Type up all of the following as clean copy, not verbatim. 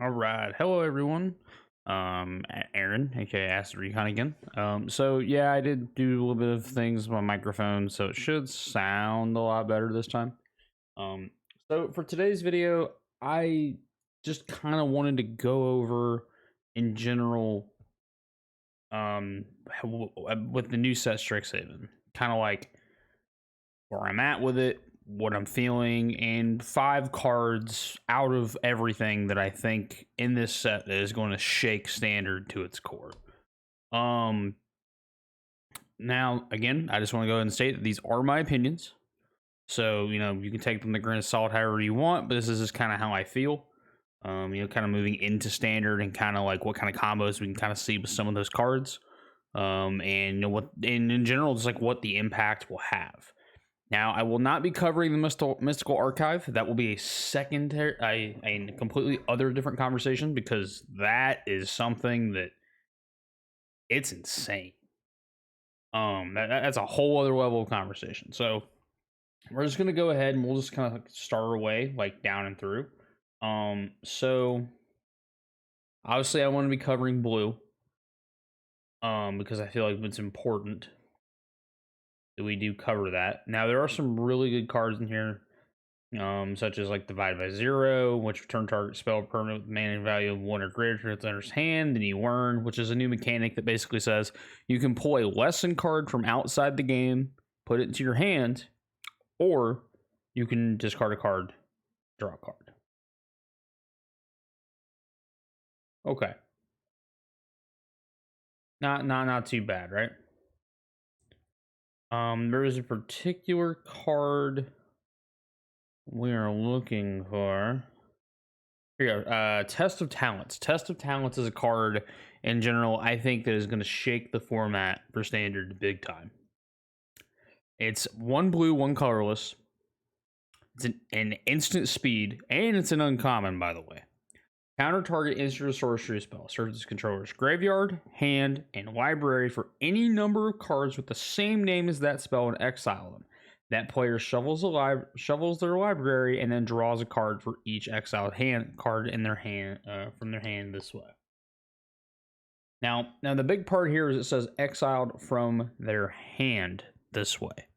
All right, hello everyone. Aaron, aka Acid Recon again. So yeah, I did do a little bit of things with my microphone, so it should sound a lot better this time. Um, so for today's video, I just kind of wanted to go over in general, with the new set StrixHaven, kind of like where I'm at with it, what I'm feeling, and 5 cards out of everything that I think in this set that is going to shake standard to its core. Um Now again, I just want to go ahead and state that these are my opinions. So, you can take them to grain of salt however you want, but this is just kind of how I feel. Kind of moving into standard and kind of like what kind of combos we can kind of see with some of those cards. And what in general, just like what the impact will have. Now, I will not be covering the mystical archive. That will be a secondary, a completely other different conversation, because that is something that it's insane. That's a whole other level of conversation. So we're just gonna go ahead and we'll just kind of like start our way like down and through. So obviously I want to be covering blue, because I feel like it's important that we do cover that. Now there are some really good cards in here, such as like Divide by Zero, which return target spell permanent with mana value of 1 or greater to its owner's hand. Then you earn, which is a new mechanic that basically says you can pull a lesson card from outside the game, put it into your hand, or you can discard a card, draw a card. Okay. Not too bad, right? There is a particular card we are looking for. Here we go. Test of Talents. Test of Talents is a card in general I think that is going to shake the format for standard big time. It's 1 blue, 1 colorless. It's an instant speed, and it's an uncommon, by the way. Counter target instant or sorcery spell. Serves as controller's graveyard, hand, and library for any number of cards with the same name as that spell and exile them. That player shovels their library and then draws a card for each exiled hand card in their hand from their hand this way. Now the big part here is it says exiled from their hand this way.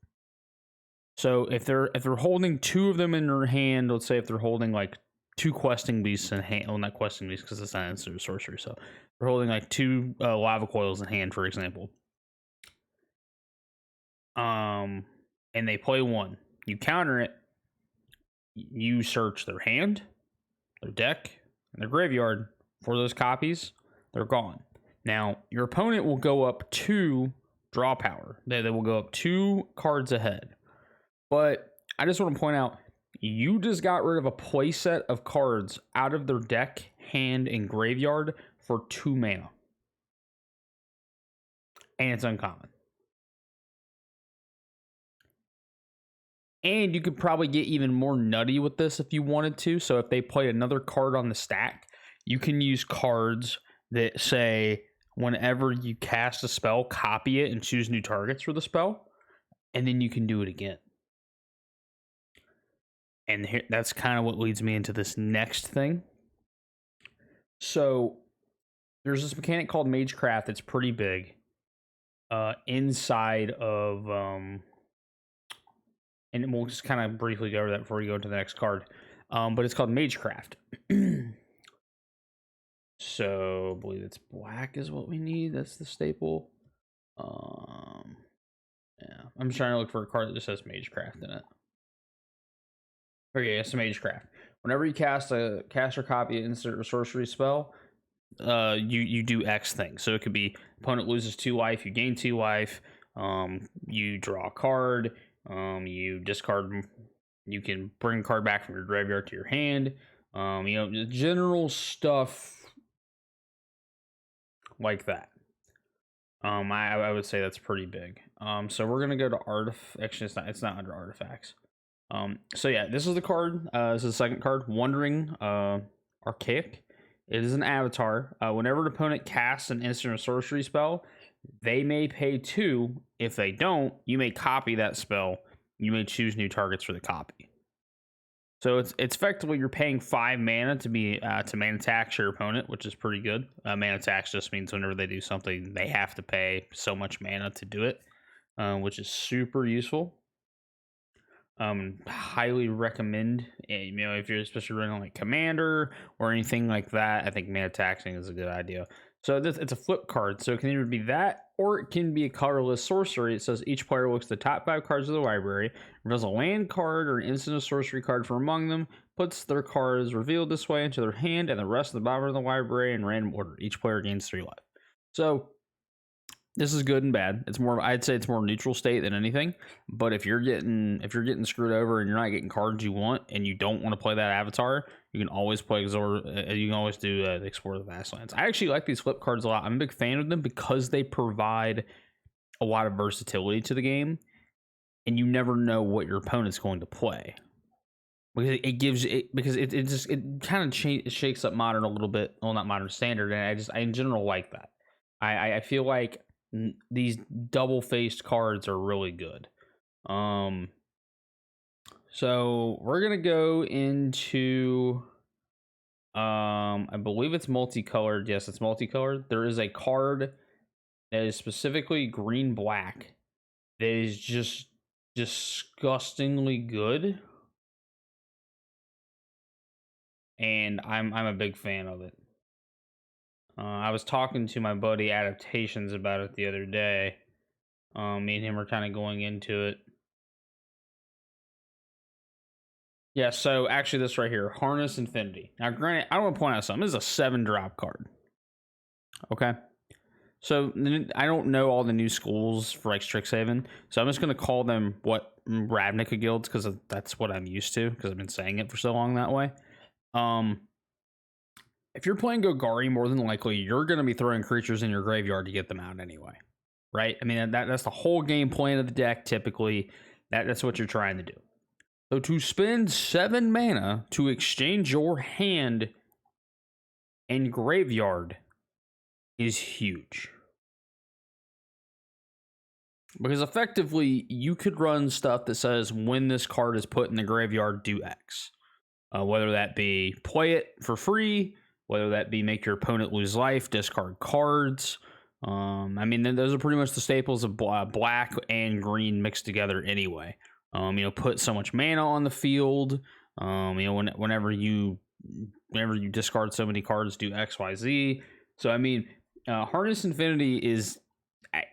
So if they're holding 2 of them in their hand, let's say if they're holding like 2 questing beasts in hand, well, not questing beasts because it's not instant sorcery, so they're holding like 2 lava coils in hand, for example. And they play 1. You counter it. You search their hand, their deck, and their graveyard for those copies. They're gone. Now, your opponent will go up 2 draw power. They will go up 2 cards ahead. But I just want to point out, you just got rid of a playset of cards out of their deck, hand, and graveyard for 2 mana. And it's uncommon. And you could probably get even more nutty with this if you wanted to. So if they play another card on the stack, you can use cards that say, whenever you cast a spell, copy it and choose new targets for the spell. And then you can do it again. And here, that's kind of what leads me into this next thing. So there's this mechanic called Magecraft that's pretty big inside of... and we'll just kind of briefly go over that before we go to the next card. But it's called Magecraft. So I believe it's black is what we need. That's the staple. Yeah, I'm just trying to look for a card that just says Magecraft in it. Okay, it's a Magecraft. Whenever you cast or copy an instant or sorcery spell, you do X thing. So it could be opponent loses 2 life, you gain 2 life, you draw a card, you discard, you can bring a card back from your graveyard to your hand, general stuff like that. I would say that's pretty big. So we're gonna go to actually it's not under artifacts. So yeah, this is the card. This is the second card, Wandering Archaic. It is an avatar. Whenever an opponent casts an instant or sorcery spell, they may pay 2. If they don't, you may copy that spell. You may choose new targets for the copy. So it's effectively you're paying 5 mana to be to mana tax your opponent, which is pretty good. Mana tax just means whenever they do something, they have to pay so much mana to do it, which is super useful. Highly recommend, you know, if you're especially running like commander or anything like that, I think mana taxing is a good idea. So it's a flip card, so it can either be that or it can be a colorless sorcery. It says each player looks at the top 5 cards of the library, reveals a land card or an instant or sorcery card from among them, puts their cards revealed this way into their hand and the rest of the bottom of the library in random order. Each player gains 3 life. So this is good and bad. It's more, I'd say it's more neutral state than anything. But if you're getting screwed over and you're not getting cards you want and you don't want to play that avatar, you can always play you can always do Explore the Vastlands. I actually like these flip cards a lot. I'm a big fan of them because they provide a lot of versatility to the game, and you never know what your opponent's going to play. Because it gives it, because it just it kind of shakes up Modern a little bit. Well, not Modern, Standard, and I in general like that. I feel like these double-faced cards are really good. So we're gonna go into I believe it's multicolored. Yes, it's multicolored. There is a card that is specifically green black that is just disgustingly good, and I'm a big fan of it. I was talking to my buddy Adaptations about it the other day. Me and him are kind of going into it. Yeah, so actually this right here, Harness Infinity. Now, granted, I want to point out something. This is a 7-drop card. Okay? So, I don't know all the new schools for, like, StrixHaven, so I'm just going to call them what Ravnica guilds, because that's what I'm used to, because I've been saying it for so long that way. If you're playing Golgari, more than likely, you're going to be throwing creatures in your graveyard to get them out anyway, right? I mean, that's the whole game plan of the deck, typically. That's what you're trying to do. So to spend 7 mana to exchange your hand and graveyard is huge. Because effectively, you could run stuff that says when this card is put in the graveyard, do X. Whether that be play it for free, whether that be make your opponent lose life, discard cards. I mean, those are pretty much the staples of black and green mixed together anyway. You know, put so much mana on the field. You know, whenever you discard so many cards, do X, Y, Z. So I mean, Harness Infinity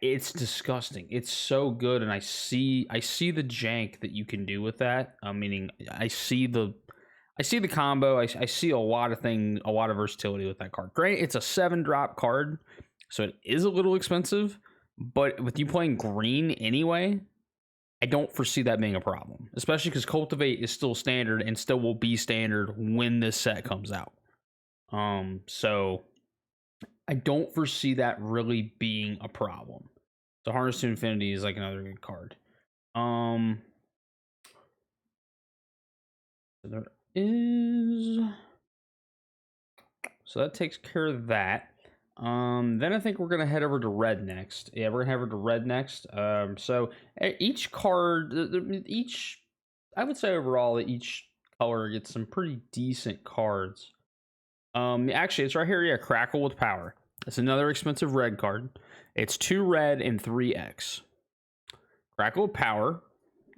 it's disgusting. It's so good, and I see the jank that you can do with that. Meaning, I see the combo. I see a lot of versatility with that card. Great, it's a 7-drop card, so it is a little expensive. But with you playing green anyway, I don't foresee that being a problem, especially because Cultivate is still standard and still will be standard when this set comes out. So I don't foresee that really being a problem. So Harness to Infinity is like another good card. So there is. So that takes care of that. Then I think we're gonna head over to red next. Yeah, we're gonna head over to red next. So each card, I would say overall that each color gets some pretty decent cards. Actually, it's right here. Yeah, Crackle with Power. It's another expensive red card. It's 2 red and 3 X. Crackle with Power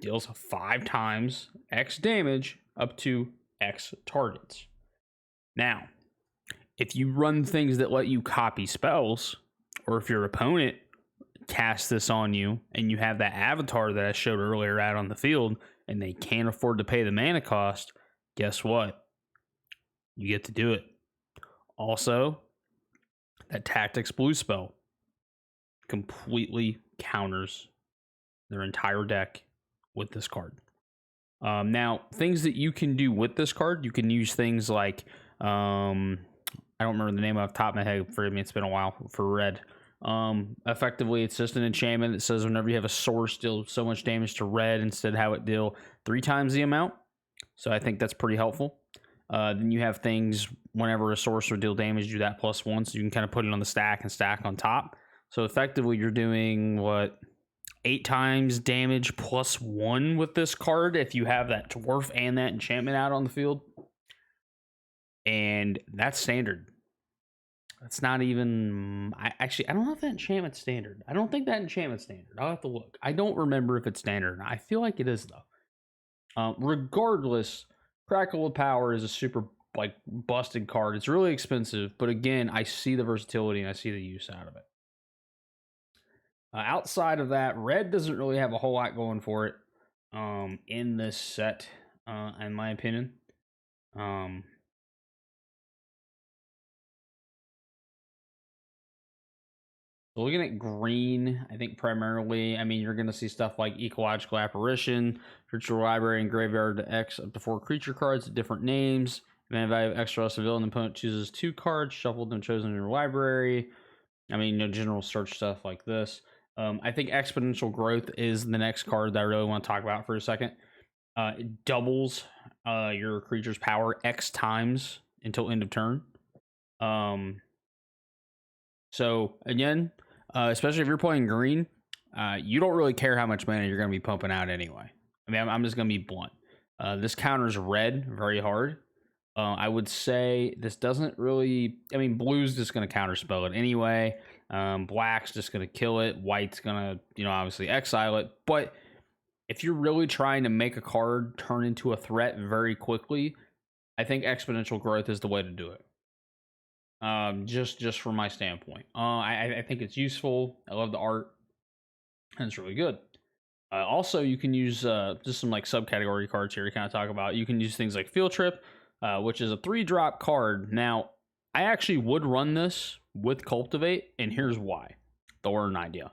deals 5 times X damage up to X targets. Now, if you run things that let you copy spells, or if your opponent casts this on you and you have that avatar that I showed earlier out on the field and they can't afford to pay the mana cost, guess what? You get to do it. Also, that Tactics Blue spell completely counters their entire deck with this card. Now, things that you can do with this card, you can use things like I don't remember the name off the top of my head. Forgive me, it's been a while for red. Effectively, it's just an enchantment that says whenever you have a source, deal so much damage to red, instead have it deal 3 times the amount. So I think that's pretty helpful. Then you have things whenever a sorcerer deal damage, do that +1, so you can kind of put it on the stack and stack on top. So effectively, you're doing what 8 times damage +1 with this card if you have that dwarf and that enchantment out on the field. And that's standard. That's not even... I don't know if that enchantment's standard. I don't think that enchantment's standard. I'll have to look. I don't remember if it's standard. I feel like it is, though. Regardless, Crackle of Power is a super, like, busted card. It's really expensive. But again, I see the versatility and I see the use out of it. Outside of that, red doesn't really have a whole lot going for it in this set, in my opinion. So looking at green, I think primarily, I mean, you're going to see stuff like Ecological Apparition, Virtual Library, and Graveyard to X up to 4 creature cards with different names. Mana value of extra less villain. Opponent chooses 2 cards, shuffled and chosen in your library. I mean, general search stuff like this. I think Exponential Growth is the next card that I really want to talk about for a second. It doubles your creature's power X times until end of turn. So again, especially if you're playing green, you don't really care how much mana you're going to be pumping out anyway. I mean, I'm just going to be blunt. This counters red very hard. I would say this doesn't really... I mean, blue's just going to counterspell it anyway. Black's just going to kill it. White's going to, obviously exile it. But if you're really trying to make a card turn into a threat very quickly, I think Exponential Growth is the way to do it. Just from my standpoint. I think it's useful. I love the art. And it's really good. Also, you can use just some like subcategory cards here to kind of talk about. You can use things like Field Trip, which is a 3-drop card. Now, I actually would run this with Cultivate, and here's why. They'll learn an idea.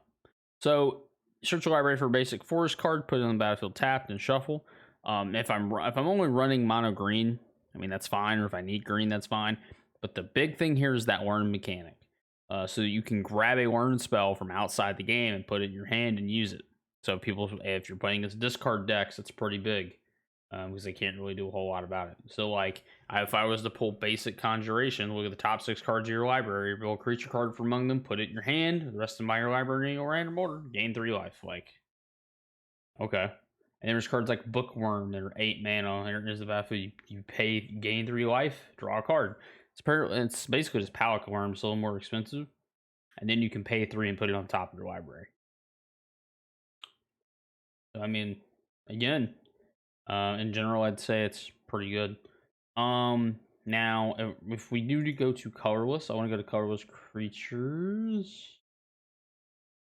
So, search your library for a basic forest card, put it on the battlefield tapped, and shuffle. If I'm only running mono green, I mean that's fine, or if I need green, that's fine. But the big thing here is that learn mechanic. So you can grab a learn spell from outside the game and put it in your hand and use it. So if you're playing against discard decks, it's pretty big. Because they can't really do a whole lot about it. So like, if I was to pull basic Conjuration, look at the top 6 cards of your library, build a creature card from among them, put it in your hand, the rest of my library in your random order, gain 3 life. Like, okay. And there's cards like Bookworm that are 8 mana. Here's the value. You pay, gain 3 life, draw a card. It's basically just Palico Worm, so a little more expensive. And then you can pay 3 and put it on top of your library. So, I mean, again, in general, I'd say it's pretty good. Now, if we do go to colorless, I want to go to colorless creatures.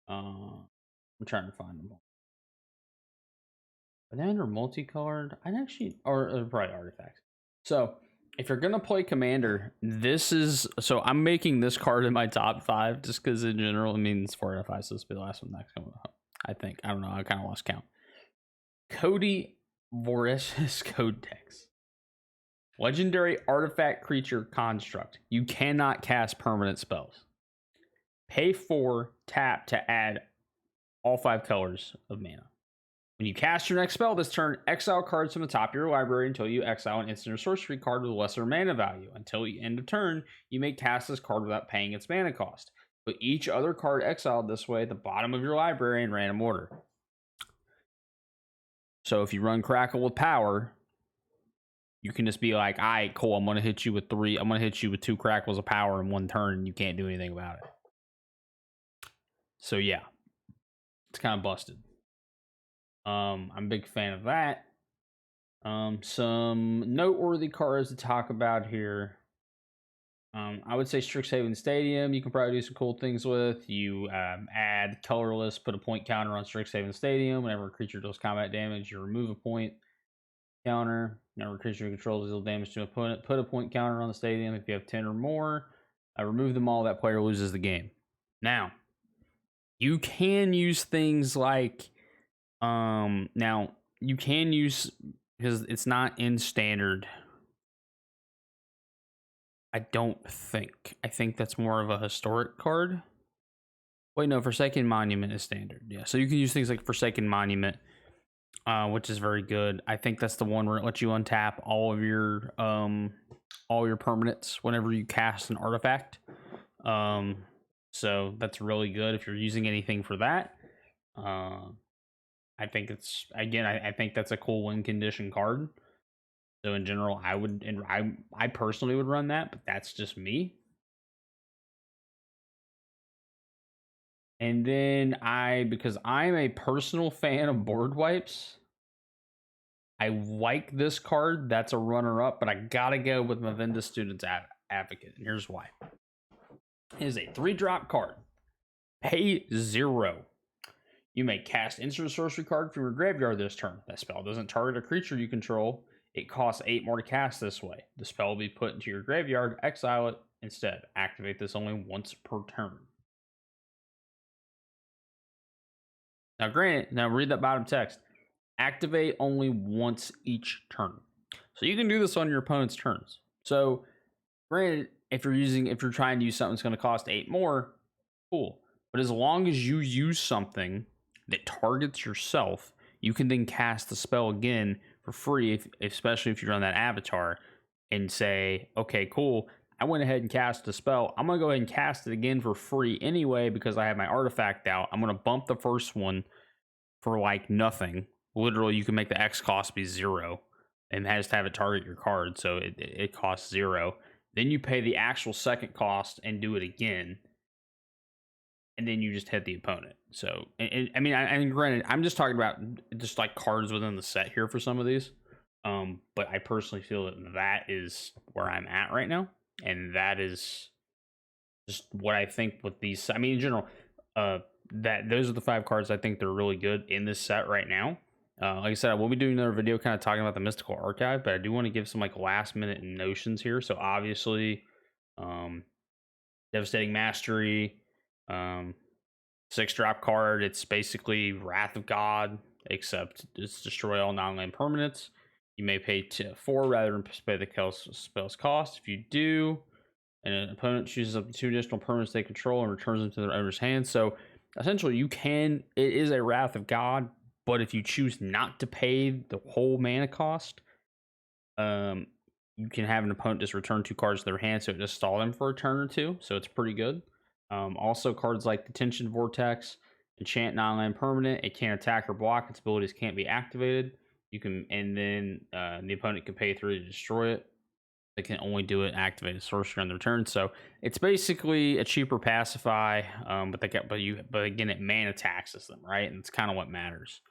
I'm trying to find them. Are they under multicolored? Or probably artifacts. So, if you're gonna play Commander, this is... So, I'm making this card in my top 5, just because in general, it means 4 out of 5, so this will be the last one next coming up. I think. I don't know, I kind of lost count. Cody Voracious Codex. Legendary artifact creature construct. You cannot cast permanent spells. Pay 4, tap to add all 5 colors of mana. When you cast your next spell this turn, exile cards from the top of your library until you exile an instant or sorcery card with lesser mana value. Until the end of turn, you may cast this card without paying its mana cost. Put each other card exiled this way at the bottom of your library in random order. So if you run Crackle with Power, you can just be like, all right, cool, I'm going to hit you with 3. I'm going to hit you with 2 Crackles of Power in 1 turn, and you can't do anything about it. So yeah, it's kind of busted. I'm a big fan of that. Some noteworthy cards to talk about here. I would say StrixHaven Stadium, you can probably do some cool things with. You add colorless, put a point counter on StrixHaven Stadium. Whenever a creature does combat damage, you remove a point counter. Whenever a creature controls deals damage to an opponent, put a point counter on the stadium. If you have 10 or more, remove them all. That player loses the game. Now, you can use things like... now, you can use... Because it's not in standard... I don't think. I think that's more of a historic card. Wait, no, Forsaken Monument is standard. Yeah, so you can use things like Forsaken Monument, which is very good. I think that's the one where it lets you untap all your permanents whenever you cast an artifact. So that's really good if you're using anything for that. I think it's, again, I think that's a cool win condition card. So in general, I would, and I personally would run that, but that's just me. And then because I'm a personal fan of board wipes, I like this card. That's a runner up, but I gotta go with Mavinda Student's Advocate. And here's why. It is a 3-drop card. Pay 0. You may cast instant sorcery card from your graveyard this turn. That spell doesn't target a creature you control. It costs 8 more to cast this way. The spell will be put into your graveyard. Exile it instead. Activate this only once per turn. Now, granted, now read that bottom text. Activate only once each turn. So you can do this on your opponent's turns. So, granted, if you're trying to use something that's going to cost 8 more, cool. But as long as you use something that targets yourself, you can then cast the spell again for free, especially if you run that avatar, and say, okay, cool, I went ahead and cast the spell. I'm going to go ahead and cast it again for free anyway because I have my artifact out. I'm going to bump the first one for like nothing. Literally, you can make the X cost be 0 and has to have it target your card, so it costs 0. Then you pay the actual second cost and do it again, and then you just hit the opponent. So, I mean, granted, I'm just talking about just like cards within the set here for some of these. But I personally feel that is where I'm at right now, and that is just what I think with these. I mean, in general, that those are the 5 cards I think they're really good in this set right now. Like I said, I will be doing another video kind of talking about the Mystical Archive, but I do want to give some like last minute notions here. So obviously, Devastating Mastery, 6-drop card. It's basically Wrath of God, except it's destroy all non-land permanents. You may pay 4 rather than pay the spell's cost. If you do, and an opponent chooses up to 2 additional permanents they control and returns them to their owner's hand. So essentially, it is a Wrath of God, but if you choose not to pay the whole mana cost, you can have an opponent just return 2 cards to their hand, so it just stall them for a turn or 2. So it's pretty good. Also, cards like Detention Vortex, enchant non-land permanent. It can't attack or block. Its abilities can't be activated. You can, and then the opponent can pay 3 to destroy it. They can only do it activated sorcery on their turn. So it's basically a cheaper pacify, but again, it mana taxes them, right? And it's kind of what matters.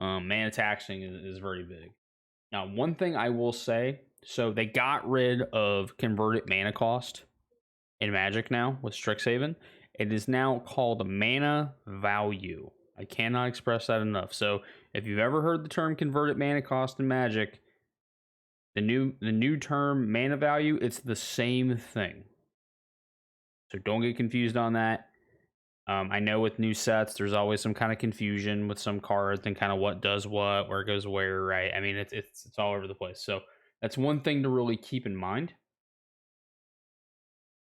Mana taxing is very big. Now, one thing I will say, so they got rid of converted mana cost in Magic now with StrixHaven. It is now called mana value. I cannot express that enough. So if you've ever heard the term converted mana cost in Magic, the new term mana value, it's the same thing. So don't get confused on that. I know with new sets, there's always some kind of confusion with some cards and kind of what does what, where it goes where, right? I mean, it's all over the place. So that's one thing to really keep in mind.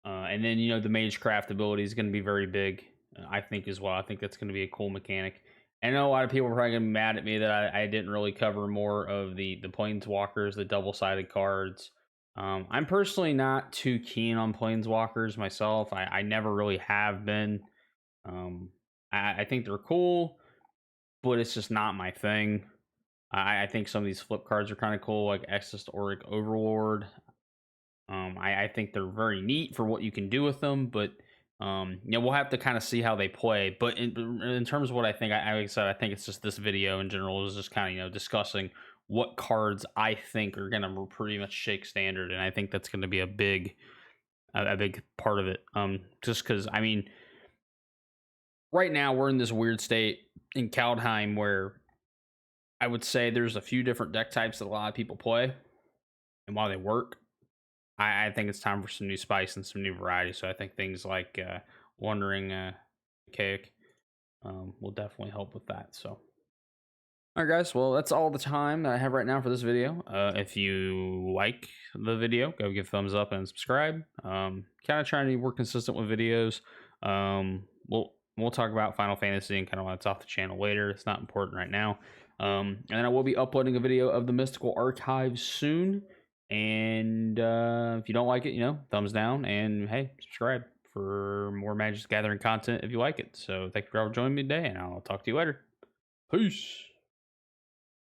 And then, the Magecraft ability is going to be very big, I think, as well. I think that's going to be a cool mechanic. I know a lot of people are probably going to be mad at me that I didn't really cover more of the Planeswalkers, the double-sided cards. I'm personally not too keen on Planeswalkers myself. I never really have been. I think they're cool, but it's just not my thing. I think some of these flip cards are kind of cool, like Exhistoric Overlord. I think they're very neat for what you can do with them, but we'll have to kind of see how they play. But in terms of what I think, like I said, I think it's just this video in general is just kind of discussing what cards I think are gonna pretty much shake standard, and I think that's going to be a big part of it. Just because I mean, right now we're in this weird state in Kaldheim where I would say there's a few different deck types that a lot of people play, and while they work, I think it's time for some new spice and some new variety. So I think things like Wandering Archaic will definitely help with that. So, all right, guys. Well, that's all the time that I have right now for this video. If you like the video, go give a thumbs up and subscribe. Kind of trying to be more consistent with videos. We'll talk about Final Fantasy and kind of what's off the channel later. It's not important right now. And then I will be uploading a video of the Mystical Archive soon. And if you don't like it, thumbs down, and hey, subscribe. for more Magic the Gathering content if you like it. So thank you for joining me today, and I'll talk to you later. Peace.